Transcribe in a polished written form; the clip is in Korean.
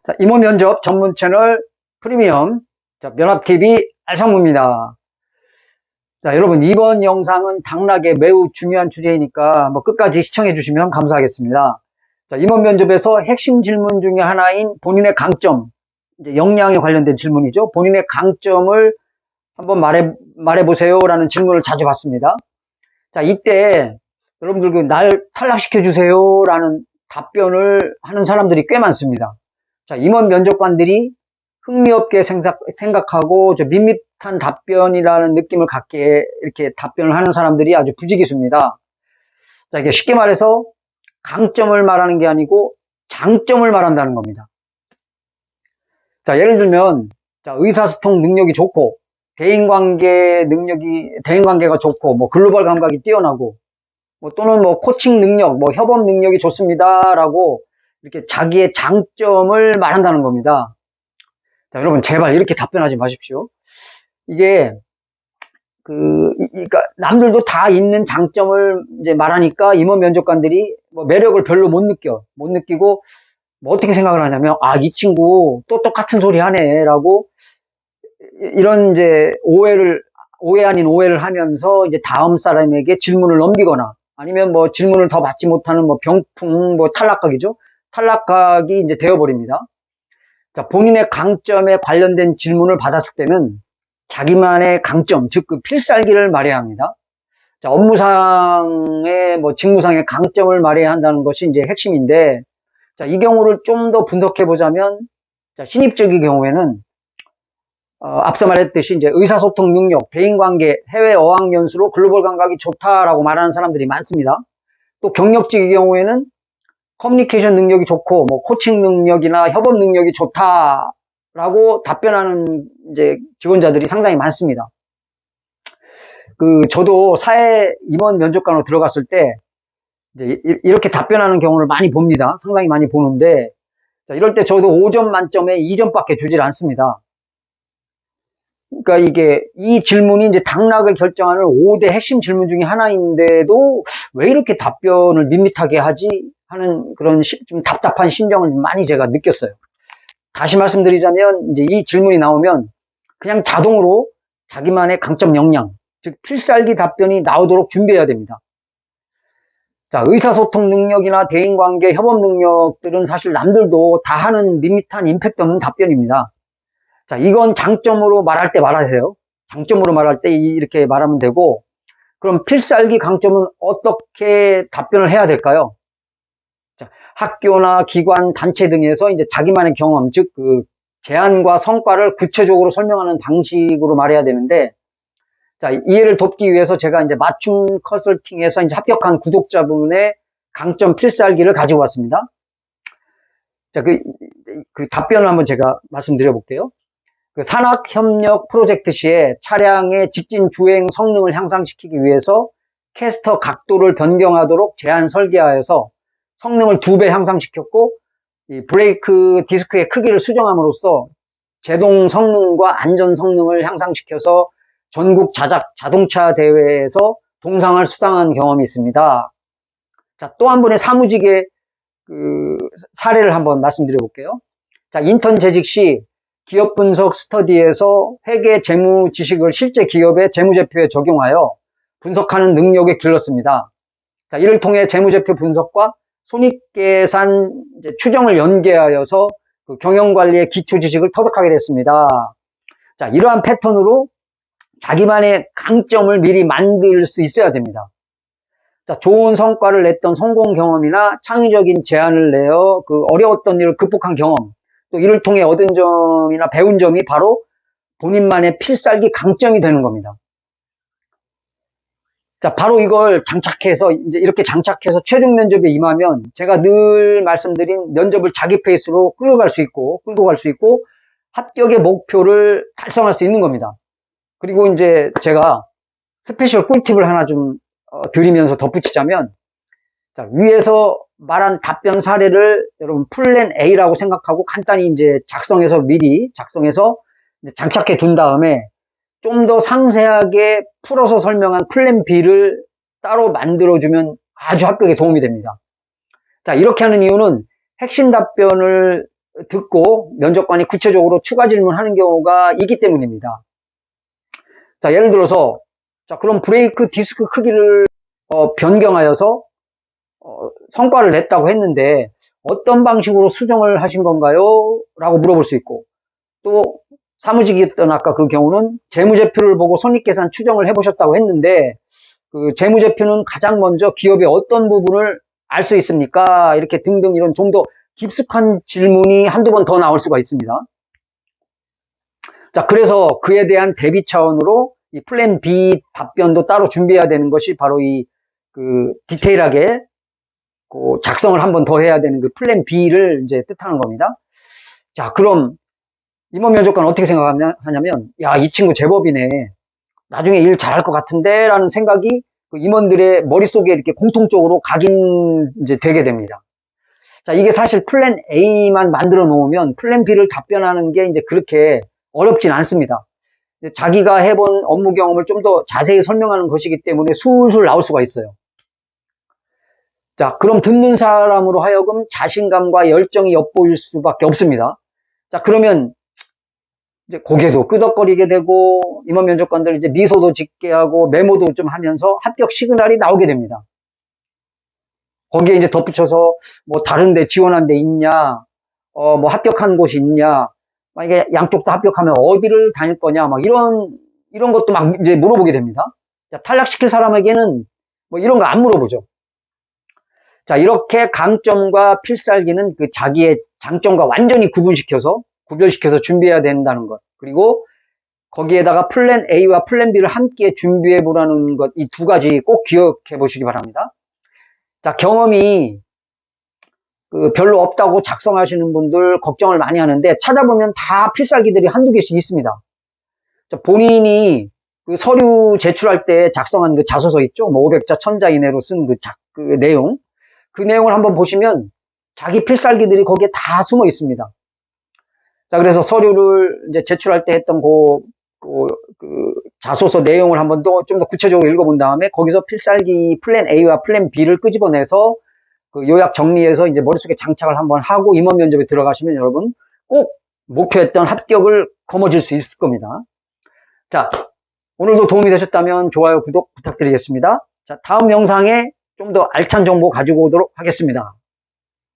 자, 임원 면접 전문 채널 프리미엄 면합TV 알성무입니다. 자, 여러분 이번 영상은 당락에 매우 중요한 주제이니까 끝까지 시청해 주시면 감사하겠습니다. 자, 임원 면접에서 핵심 질문 중에 하나인 본인의 강점, 이제 역량에 관련된 질문이죠. 본인의 강점을 한번 말해보세요라는 질문을 자주 받습니다. 자, 이때 여러분들 날 탈락시켜 주세요라는 답변을 하는 사람들이 꽤 많습니다. 자, 임원 면접관들이 흥미없게 생각하고 밋밋한 답변이라는 느낌을 갖게 이렇게 답변을 하는 사람들이 아주 부지기수입니다. 자, 이게 쉽게 말해서 강점을 말하는 게 아니고 장점을 말한다는 겁니다. 자, 예를 들면, 자, 의사소통 능력이 좋고, 대인관계가 좋고, 글로벌 감각이 뛰어나고, 또는 코칭 능력, 협업 능력이 좋습니다라고 이렇게 자기의 장점을 말한다는 겁니다. 자, 여러분 제발 이렇게 답변하지 마십시오. 이게 그러니까 남들도 다 있는 장점을 이제 말하니까 임원 면접관들이 매력을 별로 못 느끼고 어떻게 생각을 하냐면, 이 친구 또 똑같은 소리 하네라고 이런 이제 오해 아닌 오해를 하면서 이제 다음 사람에게 질문을 넘기거나 아니면 질문을 더 받지 못하는 병풍 탈락각이죠. 탈락각이 이제 되어버립니다. 자, 본인의 강점에 관련된 질문을 받았을 때는 자기만의 강점, 즉 필살기를 말해야 합니다. 자, 업무상의 직무상의 강점을 말해야 한다는 것이 이제 핵심인데, 자, 이 경우를 좀 더 분석해 보자면, 자, 신입적인 경우에는 앞서 말했듯이 이제 의사소통 능력, 대인관계, 해외 어학연수로 글로벌 감각이 좋다라고 말하는 사람들이 많습니다. 또 경력직의 경우에는 커뮤니케이션 능력이 좋고 코칭 능력이나 협업 능력이 좋다라고 답변하는 이제 직원자들이 상당히 많습니다. 저도 사회 임원 면접관으로 들어갔을 때 이제 이렇게 답변하는 경우를 많이 봅니다. 상당히 많이 보는데, 자, 이럴 때 저도 5점 만점에 2점밖에 주질 않습니다. 그러니까 이 질문이 이제 당락을 결정하는 5대 핵심 질문 중에 하나인데도 왜 이렇게 답변을 밋밋하게 하지 하는 그런 좀 답답한 심정을 많이 제가 느꼈어요. 다시 말씀드리자면, 이제 이 질문이 나오면 그냥 자동으로 자기만의 강점 역량, 즉 필살기 답변이 나오도록 준비해야 됩니다. 자, 의사소통 능력이나 대인관계, 협업 능력들은 사실 남들도 다 하는 밋밋한 임팩트 없는 답변입니다. 자, 이건 장점으로 말할 때 말하세요. 장점으로 말할 때 이렇게 말하면 되고, 그럼 필살기 강점은 어떻게 답변을 해야 될까요? 자, 학교나 기관, 단체 등에서 이제 자기만의 경험, 즉 제안과 성과를 구체적으로 설명하는 방식으로 말해야 되는데, 자, 이해를 돕기 위해서 제가 이제 맞춤 컨설팅에서 이제 합격한 구독자분의 강점 필살기를 가지고 왔습니다. 자, 그 답변을 한번 제가 말씀드려 볼게요. 산학협력 프로젝트 시에 차량의 직진 주행 성능을 향상시키기 위해서 캐스터 각도를 변경하도록 제안 설계하여서 성능을 2배 향상시켰고, 이 브레이크 디스크의 크기를 수정함으로써 제동 성능과 안전 성능을 향상시켜서 전국 자동차 대회에서 동상을 수상한 경험이 있습니다. 자, 또 한 번의 사무직의 사례를 한번 말씀드려 볼게요. 자, 인턴 재직 시 기업 분석 스터디에서 회계 재무 지식을 실제 기업의 재무제표에 적용하여 분석하는 능력에 길렀습니다. 자, 이를 통해 재무제표 분석과 손익계산 추정을 연계하여서 경영관리의 기초 지식을 터득하게 됐습니다. 자, 이러한 패턴으로 자기만의 강점을 미리 만들 수 있어야 됩니다. 자, 좋은 성과를 냈던 성공 경험이나 창의적인 제안을 내어 어려웠던 일을 극복한 경험, 또 이를 통해 얻은 점이나 배운 점이 바로 본인만의 필살기 강점이 되는 겁니다. 자, 바로 이걸 이렇게 장착해서 최종 면접에 임하면 제가 늘 말씀드린 면접을 자기 페이스로 끌고 갈 수 있고 합격의 목표를 달성할 수 있는 겁니다. 그리고 이제 제가 스페셜 꿀팁을 하나 좀 드리면서 덧붙이자면, 자, 위에서 말한 답변 사례를 여러분 플랜 A라고 생각하고 간단히 이제 미리 작성해서 이제 장착해 둔 다음에 좀 더 상세하게 풀어서 설명한 플랜 B를 따로 만들어주면 아주 합격에 도움이 됩니다. 자, 이렇게 하는 이유는 핵심 답변을 듣고 면접관이 구체적으로 추가 질문하는 경우가 있기 때문입니다. 자, 예를 들어서, 자, 그럼 브레이크 디스크 크기를 변경하여서 성과를 냈다고 했는데 어떤 방식으로 수정을 하신 건가요? 라고 물어볼 수 있고, 또 사무직이었던 아까 그 경우는 재무제표를 보고 손익계산 추정을 해보셨다고 했는데 그 재무제표는 가장 먼저 기업의 어떤 부분을 알 수 있습니까? 이렇게 등등 이런 좀 더 깊숙한 질문이 한두 번 더 나올 수가 있습니다. 자, 그래서 그에 대한 대비 차원으로 이 플랜 B 답변도 따로 준비해야 되는 것이 바로 이 그 디테일하게 그 작성을 한 번 더 해야 되는 그 플랜 B를 이제 뜻하는 겁니다. 자, 그럼 임원 면접관은 어떻게 생각하냐면, 야, 이 친구 제법이네. 나중에 일 잘할 것 같은데? 라는 생각이 그 임원들의 머릿속에 이렇게 공통적으로 각인 이제 되게 됩니다. 자, 이게 사실 플랜 A만 만들어 놓으면 플랜 B를 답변하는 게 이제 그렇게 어렵진 않습니다. 자기가 해본 업무 경험을 좀 더 자세히 설명하는 것이기 때문에 술술 나올 수가 있어요. 자, 그럼 듣는 사람으로 하여금 자신감과 열정이 엿보일 수밖에 없습니다. 자, 그러면 이제 고개도 끄덕거리게 되고 임원 면접관들 이제 미소도 짓게 하고 메모도 좀 하면서 합격 시그널이 나오게 됩니다. 거기에 이제 덧붙여서 뭐 다른 데 지원한 데 있냐, 뭐 합격한 곳이 있냐, 만약에 양쪽 다 합격하면 어디를 다닐 거냐, 막 이런 것도 막 이제 물어보게 됩니다. 자, 탈락시킬 사람에게는 뭐 이런 거 안 물어보죠. 자, 이렇게 강점과 필살기는 그 자기의 장점과 완전히 구별시켜서 준비해야 된다는 것. 그리고 거기에다가 플랜 A와 플랜 B를 함께 준비해 보라는 것, 이 두 가지 꼭 기억해 보시기 바랍니다. 자, 경험이 그 별로 없다고 작성하시는 분들 걱정을 많이 하는데 찾아보면 다 필살기들이 한두 개씩 있습니다. 자, 본인이 그 서류 제출할 때 작성한 그 자소서 있죠? 뭐 500자, 1000자 이내로 쓴 그 내용. 그 내용을 한번 보시면 자기 필살기들이 거기에 다 숨어 있습니다. 자, 그래서 서류를 이제 제출할 때 했던 그 자소서 내용을 한번 좀 더 구체적으로 읽어본 다음에 거기서 필살기 플랜 A와 플랜 B를 끄집어내서 그 요약 정리해서 이제 머릿속에 장착을 한번 하고 임원 면접에 들어가시면 여러분 꼭 목표했던 합격을 거머쥘 수 있을 겁니다. 자, 오늘도 도움이 되셨다면 좋아요, 구독 부탁드리겠습니다. 자, 다음 영상에 좀 더 알찬 정보 가지고 오도록 하겠습니다.